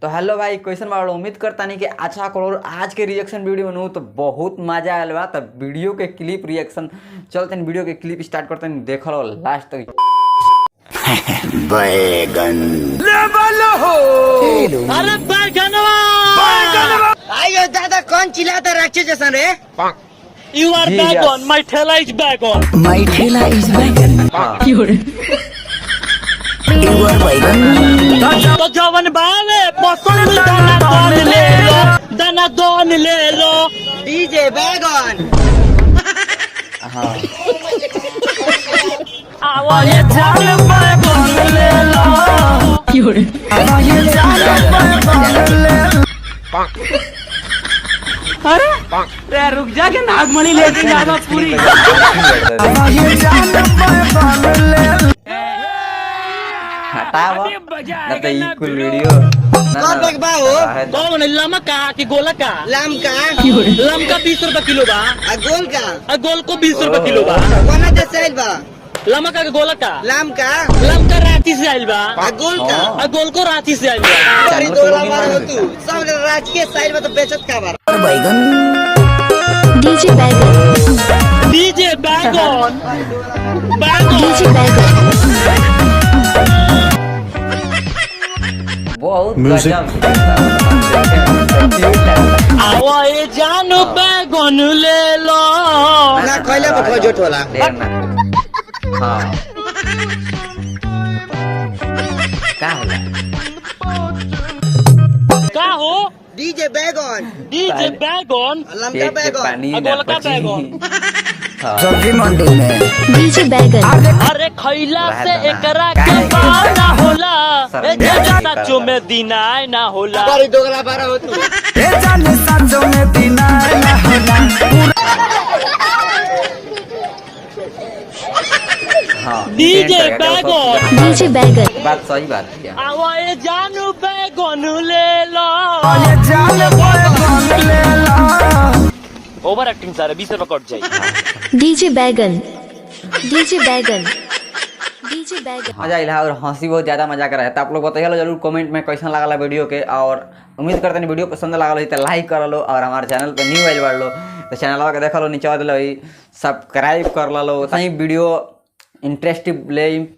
तो हेलो भाई, क्वेश्चन वाला उम्मीद करता नहीं कि अच्छा करो। आज के रिएक्शन वीडियो में तो बहुत मजा आयल बा। तब वीडियो के क्लिप रिएक्शन चलते हैं, वीडियो के क्लिप स्टार्ट करते हैं, देख लो लास्ट तक। बैगन अरे बैगनवा आयो दादा, कौन चिल्लाता राक्षस जैसा रे? You are जी, back yes. on. My ठेला is back on. My ठेला is बैगन। You are बैगन। तो जवन बावे पसंद दाना दोन ले लो, दाना दोन ले लो। डीजे बैगन। आवाज जान बैगन ले लो। अरे रुक जा के नागमणि लेके जाना पूरी। हटाओ ना तो ये कुल वीडियो कौन बगबा हो? कौन लमा का कि गोला का? लाम का? लम का 20 रुपए किलो बा। गोल का? गोल को 20 रुपए किलो बा। कोना दे साइल बा? लमा का गोला का? लाम का? लम का रांची से आइल बा। गोल का? गोल को रांची से आइल बा। अरे दोला मार हो तू। सब राज के साइल में तो बेचत का बार। बैगन। डीजे बैगन, डीजे बैगन, डीजे बैगन, बहुत Music. आवाए जानो बैगन ले लो। ना खइले पर खोजट होला। हाँ का होला? का हो? डीजे बैगन। डीजे बैगन, लम का पेट के बैगन। पानी ना गोल का पची। बैगन। सब्जी मंडी में। डीजे बैगन, अरे खैला से रहता ना। एकरा काहे के बाना होला। सर, ए काहे जाना करता? चो में दिनाय ना होला। बड़ी दोगला बारा हो तू। हाँ, डीजे पेट का क्या बैगन। डीजे बैगन, बात सही बात है। आवाए जानो बैगन ले लो। ओवर एक्टिंग सारे 20 रुपए कट जाए। डीजे बैगन, डीजे बैगन, डीजे बैगन। मजा आया और हंसी बहुत ज्यादा मजा कर रहा है। तो आप लोग बताइए जरूर कमेंट में कैसा लगा वीडियो के। और उम्मीद करते हैं वीडियो पसंद लगा तो लाइक कर लो, और हमारे चैनल पे न्यू आइल बढ़ लो तो चैनल के देख लो, नीचे दिल सब्सक्राइब कर लो। सही वीडियो इंटरेस्टिंग ले